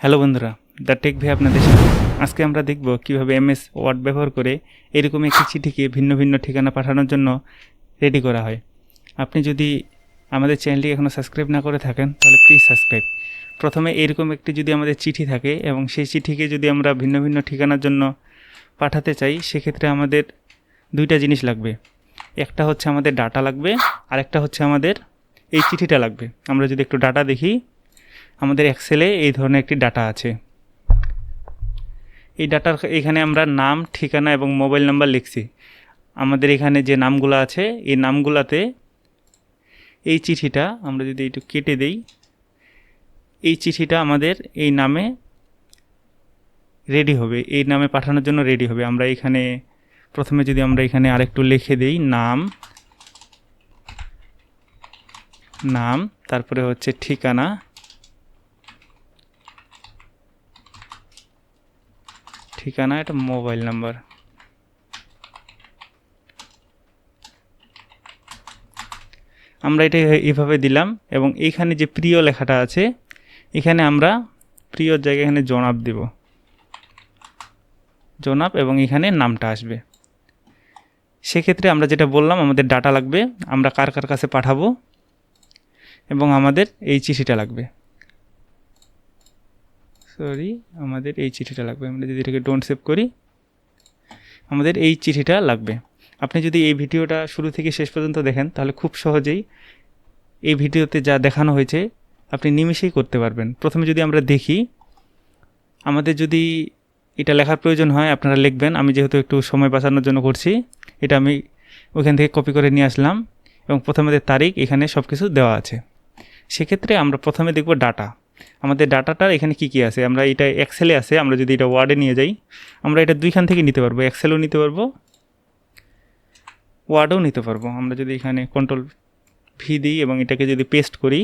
Hello বন্ধুরা, the take ভাই আপনাদের সাথে। আজকে আমরা দেখব কিভাবে এমএস ওয়ার্ড ব্যবহার করে এরকম একটি চিঠিকে ভিন্ন ভিন্ন ঠিকানা পাঠানোর জন্য রেডি করা হয়। আপনি যদি আমাদের চ্যানেলটি এখনও সাবস্ক্রাইব না করে থাকেন তাহলে প্লিজ সাবস্ক্রাইব। প্রথমে এরকম একটি যদি আমাদের চিঠি থাকে এবং সেই চিঠিকে যদি আমরা ভিন্ন ভিন্ন ঠিকানার জন্য পাঠাতে চাই, সেক্ষেত্রে আমাদের দুইটা জিনিস লাগবে। একটা হচ্ছে আমাদের ডাটা লাগবে, আর একটা হচ্ছে আমাদের এই চিঠিটা লাগবে। আমরা যদি একটু ডাটা দেখি, আমাদের এক্সেলে এই ধরনের একটি ডাটা আছে। এই ডাটার এখানে আমরা নাম, ঠিকানা এবং মোবাইল নাম্বার লিখছি। আমাদের এখানে যে নামগুলো আছে এই নামগুলোতে এই চিঠিটা আমরা যদি একটু কেটে দেই, এই চিঠিটা আমাদের এই নামে রেডি হবে, এই নামে পাঠানোর জন্য রেডি হবে। আমরা এখানে প্রথমে যদি আমরা এখানে আরেকটু লিখে দেই নাম, তারপরে হচ্ছে ঠিকানা, এটা মোবাইল নাম্বার। আমরা এটা এইভাবে দিলাম এবং এইখানে যে প্রিয় লেখাটা আছে এখানে আমরা প্রিয়র জায়গায় এখানে জনাব দেব, জনাব, এবং এখানে নামটা আসবে। সেক্ষেত্রে আমরা যেটা বললাম আমাদের ডাটা লাগবে, আমরা কার কার কাছে পাঠাবো, এবং আমাদের এই চিঠিটা লাগবে। আমাদের এই চিঠিটা লাগবে। আমরা যদি এটাকে ডোন্ট সেভ করি, আমাদের এই চিঠিটা লাগবে। আপনি যদি এই ভিডিওটা শুরু থেকে শেষ পর্যন্ত দেখেন তাহলে খুব সহজেই এই ভিডিওতে যা দেখানো হয়েছে আপনি নিমেষেই করতে পারবেন। প্রথমে যদি আমরা দেখি, আমাদের যদি এটা লেখার প্রয়োজন হয় আপনারা লিখবেন। আমি যেহেতু একটু সময় বাঁচানোর জন্য করছি, এটা আমি ওইখান থেকে কপি করে নিয়ে আসলাম এবং প্রথমে তারিখ এখানে সব কিছু দেওয়া আছে। সেক্ষেত্রে আমরা প্রথমে দেখব ডাটা। আমাদের ডাটাটা এখানে কি আছে। আমরা এটা এক্সেলে আছে, আমরা যদি এটা ওয়ার্ডে নিয়ে যাই, আমরা এটা দুইখান থেকে নিতে পারবো, এক্সেলও নিতে পারবো, ওয়ার্ডও নিতে পারবো। আমরা যদি এখানে কন্ট্রোল ভি দিই এবং এটাকে যদি পেস্ট করি,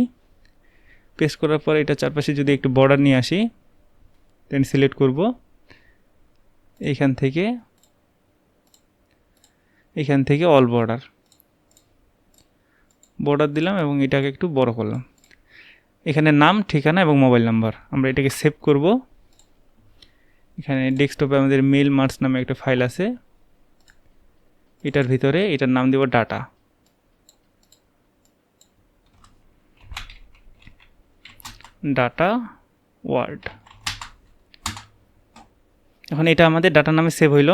পেস্ট করার পর এটা চারপাশে যদি একটু বর্ডার নিয়ে আসি, দেন সিলেক্ট করব, এখান থেকে অল বর্ডার দিলাম এবং এটাকে একটু বড় করলাম। এখানে নাম, ঠিকানা এবং মোবাইল নাম্বার। আমরা এটাকে সেভ করব। এখানে ডেস্কটপে আমাদের মেল মার্কস নামে একটা ফাইল আছে, এটার ভিতরে এটার নাম দেব ডাটা ওয়ার্ড। এখন এটা আমাদের ডাটা নামে সেভ হইল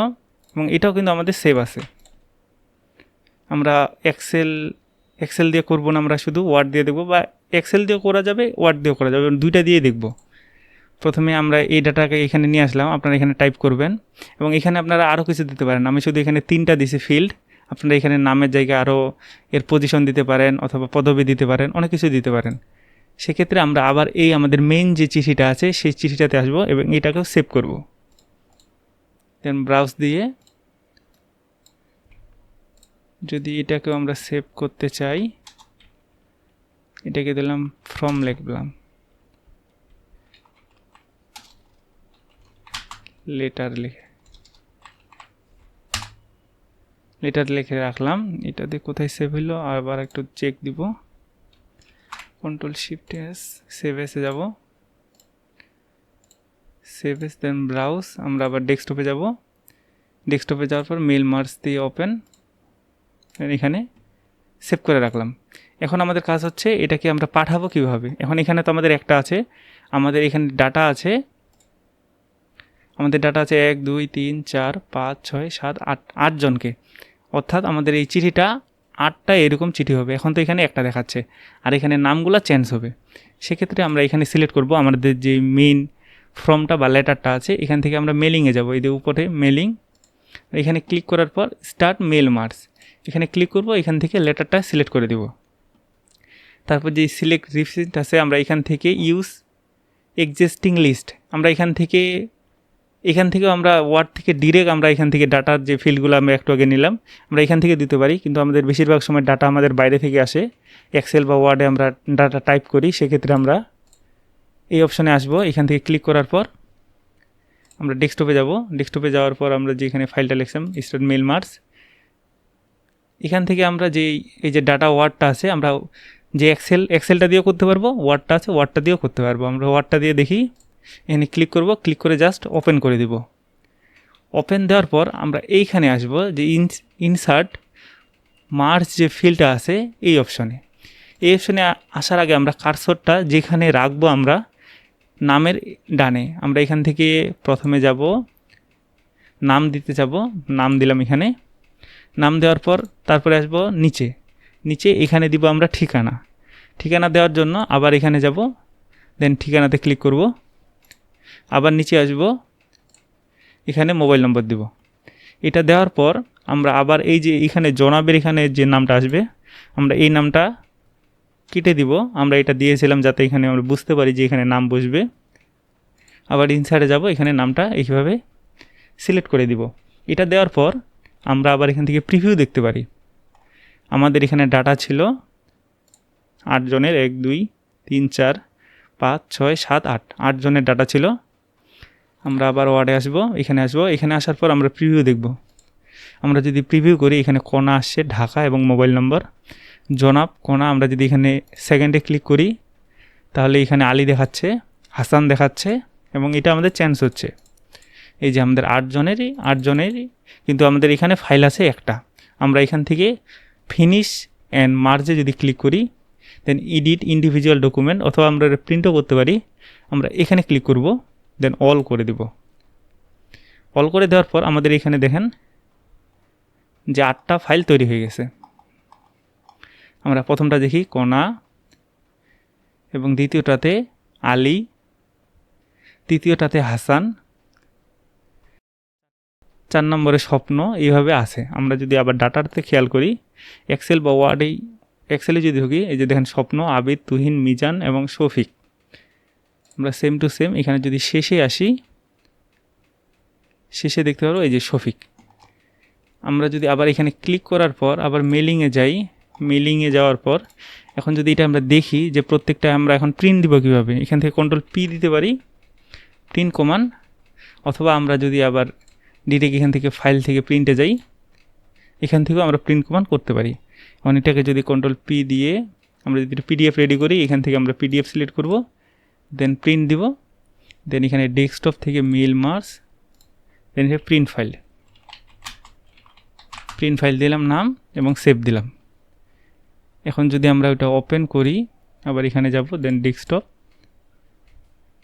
এবং এটাও কিন্তু আমাদের সেভ আছে। আমরা এক্সেল দিয়ে করব না, আমরা শুধু ওয়ার্ড দিয়ে দেখব, বা এক্সেল দিয়েও করা যাবে, ওয়ার্ড দিয়েও করা যাবে, দুইটা দিয়ে দেখব। প্রথমে আমরা এই ডাটাকে এখানে নিয়ে আসলাম, আপনারা এখানে টাইপ করবেন এবং এখানে আপনারা আরও কিছু দিতে পারেন। আমি শুধু এখানে 3টা দিছি ফিল্ড, আপনারা এখানে নামের জায়গায় আরও এর পজিশন দিতে পারেন অথবা পদবি দিতে পারেন, অনেক কিছু দিতে পারেন। সেক্ষেত্রে আমরা আবার এই আমাদের মেইন যে চিঠিটা আছে সেই চিঠিটাতে আসবো এবং এটাকেও সেভ করব। দেন ব্রাউজ দিয়ে যদি এটাকেও আমরা সেভ করতে চাই, এটাকে দিলাম ফ্রম, লিখলাম লেটার লিখে রাখলাম। এটা দিয়ে কোথায় সেভ হইলো আবার একটু চেক দিব, কন্ট্রোল শিফট এস, সেভ এসে যাব, সেভ এস, দেন ব্রাউজ। আমরা আবার ডেস্কটপে যাব, ডেস্কটপে যাওয়ার পর মেল মার্কস দিয়ে ওপেন, এখানে সেভ করে রাখলাম। এখন আমাদের কাজ হচ্ছে এটাকে আমরা পাঠাবো কিভাবে। এখন এখানে তো আমাদের একটা আছে, আমাদের এখানে ডাটা আছে, 1 2 3 4 5 6 7 8 8 জনকে, অর্থাৎ আমাদের এই চিঠিটা 8টা এরকম চিঠি হবে। এখন তো এখানে একটা দেখাচ্ছে আর এখানে নামগুলো চেঞ্জ হবে। সেক্ষেত্রে আমরা এখানে সিলেক্ট করব আমাদের যে মেইন ফর্মটা বা লেটারটা আছে, এখান থেকে আমরা মেলিংয়ে যাব। এই যে উপরে মেলিং, এখানে ক্লিক করার পর স্টার্ট মেল মার্কস, এখানে ক্লিক করব, এখান থেকে লেটারটা সিলেক্ট করে দেব। তারপর যে সিলেক্ট রিসিপ্ট আছে, আমরা এখান থেকে ইউজ এক্সিস্টিং লিস্ট, আমরা এখান থেকেও আমরা ওয়ার্ড থেকে ডিরেক্ট আমরা এখান থেকে ডাটার যে ফিল্ডগুলো আমরা একটু আগে নিলাম আমরা এখান থেকে দিতে পারি, কিন্তু আমাদের বেশিরভাগ সময় ডাটা আমাদের বাইরে থেকে আসে। এক্সেল বা ওয়ার্ডে আমরা ডাটা টাইপ করি, সেক্ষেত্রে আমরা এই অপশানে আসবো। এখান থেকে ক্লিক করার পর আমরা ডেস্কটপে যাব, ডেস্কটপে যাওয়ার পর আমরা যেখানে ফাইলটা লিখলাম স্টার্ট মেল মার্কস, এখান থেকে আমরা এই যে ডাটা ওয়ার্ডটা আছে, আমরা যে এক্সেলটা দিয়েও করতে পারবো, ওয়ার্ডটা আছে ওয়ার্ডটা দিয়েও করতে পারবো। আমরা ওয়ার্ডটা দিয়ে দেখি, এখানে ক্লিক করব, ক্লিক করে জাস্ট ওপেন করে দিব। ওপেন দেওয়ার পর আমরা এইখানে আসব যে ইনসার্ট মার্জ যে ফিল্ডটা আছে এই অপশনে। এই অপশনে আসার আগে আমরা কার্সরটা যেখানে রাখবো আমরা নামের ডানে, আমরা এখান থেকে প্রথমে যাব নাম দিতে যাব, নাম দিলাম এখানে। নাম দেওয়ার পর তারপরে আসব নিচে, নিচে এখানে দিব আমরা ঠিকানা। ঠিকানা দেওয়ার জন্য আবার এখানে যাব, দেন ঠিকানাতে ক্লিক করব। আবার নিচে আসব, এখানে মোবাইল নম্বর দিব। এটা দেওয়ার পর আমরা আবার এই যে এখানে জনাবের এখানে যে নামটা আসবে আমরা এই নামটা কেটে দিব। আমরা এটা দিয়েছিলাম যাতে এখানে আমরা বুঝতে পারি যে এখানে নাম বসবে। আবার ইনসার্টে যাব, এখানে নামটা এইভাবে সিলেক্ট করে দিব। এটা দেওয়ার পর আমরা আবার এখান থেকে প্রিভিউ দেখতে পারি। আমাদের এখানে ডাটা ছিল 8 জনের, 1 2 3 4 5 6 7 8 8 জনের ডাটা ছিল। আমরা আবার ওয়ার্ডে আসব, এখানে আসব, এখানে আসার পর আমরা প্রিভিউ দেখব। আমরা যদি প্রিভিউ করি এখানে কোনা আসছে ঢাকা এবং মোবাইল নম্বর জনাব কোনা। আমরা যদি এখানে সেকেন্ডে ক্লিক করি তাহলে এখানে আলী দেখাচ্ছে, হাসান দেখাচ্ছে এবং এটা আমাদের চেঞ্জ হচ্ছে। এই যে আমাদের 8 জনেরই কিন্তু আমাদের এখানে ফাইল আছে একটা। আমরা এখান থেকে ফিনিশ অ্যান্ড মার্জে যদি ক্লিক করি দেন এডিট ইন্ডিভিজুয়াল ডকুমেন্ট, অথবা আমরা প্রিন্টও করতে পারি। আমরা এখানে ক্লিক করব, দেন অল করে দেব। অল করে দেওয়ার পর আমাদের এখানে দেখেন যে 8টা ফাইল তৈরি হয়ে গেছে। আমরা প্রথমটা দেখি কোনা, এবং দ্বিতীয়টাতে আলী, তৃতীয়টাতে হাসান, 4 নম্বরে স্বপ্ন, এইভাবে আছে। আমরা যদি আবার ডাটাতে খেয়াল করি এক্সেল বা ওয়ার্ডেই, এক্সেলে যদি ঢুকি এই যে দেখেন স্বপ্ন, আবিদ, তুহিন, মিজান এবং শফিক। আমরা সেম টু সেম এখানে যদি শেষে আসি, শেষে দেখতে পারবো এই যে শফিক। আমরা যদি আবার এখানে ক্লিক করার পর আবার মেলিংয়ে যাই, মেলিংয়ে যাওয়ার পর এখন যদি এটা আমরা দেখি যে প্রত্যেকটা আমরা এখন প্রিন্ট দিব কীভাবে, এখান থেকে কন্ট্রোল পি দিতে পারি, প্রিন্ট কমান্ড। অথবা আমরা যদি আবার ডিরেক্ট এখান থেকে ফাইল থেকে প্রিন্টে যাই, এখান থেকেও আমরা প্রিন্ট কমান্ড করতে পারি। এখন এটাকে যদি কন্ট্রোল পি দিয়ে আমরা যদি পিডিএফ রেডি করি, এখান থেকে আমরা পিডিএফ সিলেক্ট করব, দেন প্রিন্ট দিব, দেন এখানে ডেস্কটপ থেকে মেল মার্জ, দেন এখানে প্রিন্ট ফাইল দিলাম নাম এবং সেভ দিলাম। এখন যদি আমরা ওটা ওপেন করি, আবার এখানে যাব, দেন ডেস্কটপ,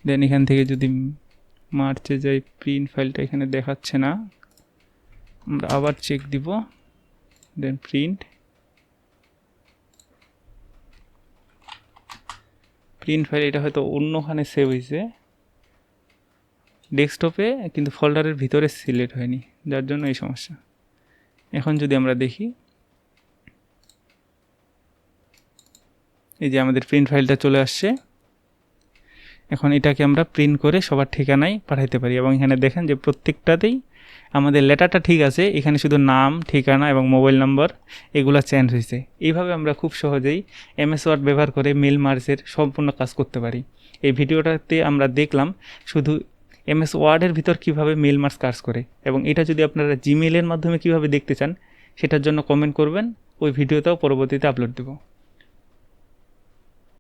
দেন এখান থেকে যদি মার্চে যাই, প্রিন্ট ফাইলটা এখানে দেখাচ্ছে না, আমরা আবার চেক দিব, দেন প্রিন্ট ফাইল, এটা হয়তো অন্যখানে সেভ হয়েছে ডেস্কটপে, কিন্তু ফোল্ডারের ভিতরে সিলেক্ট হয়নি, যার জন্য এই সমস্যা। এখন যদি আমরা দেখি এই যে আমাদের প্রিন্ট ফাইলটা চলে আসছে। এখন এটাকে আমরা প্রিন্ট করে সবার ঠিকানায় পাঠাইতে পারি। এবং এখানে দেখেন যে প্রত্যেকটাতেই আমাদের লেটারটা ঠিক আছে, এখানে শুধু নাম, ঠিকানা এবং মোবাইল নম্বর এগুলো চেঞ্জ হয়েছে। এইভাবে আমরা খুব সহজেই এমএস ওয়ার্ড ব্যবহার করে মেল মার্জের সম্পূর্ণ কাজ করতে পারি। এই ভিডিওটাতে আমরা দেখলাম শুধু এমএস ওয়ার্ডের ভিতর কিভাবে মেল মার্জ কাজ করে, এবং এটা যদি আপনারা জিমেইলের মাধ্যমে কিভাবে দেখতে চান সেটার জন্য কমেন্ট করবেন, ওই ভিডিওটাও পরবর্তীতে আপলোড দেব।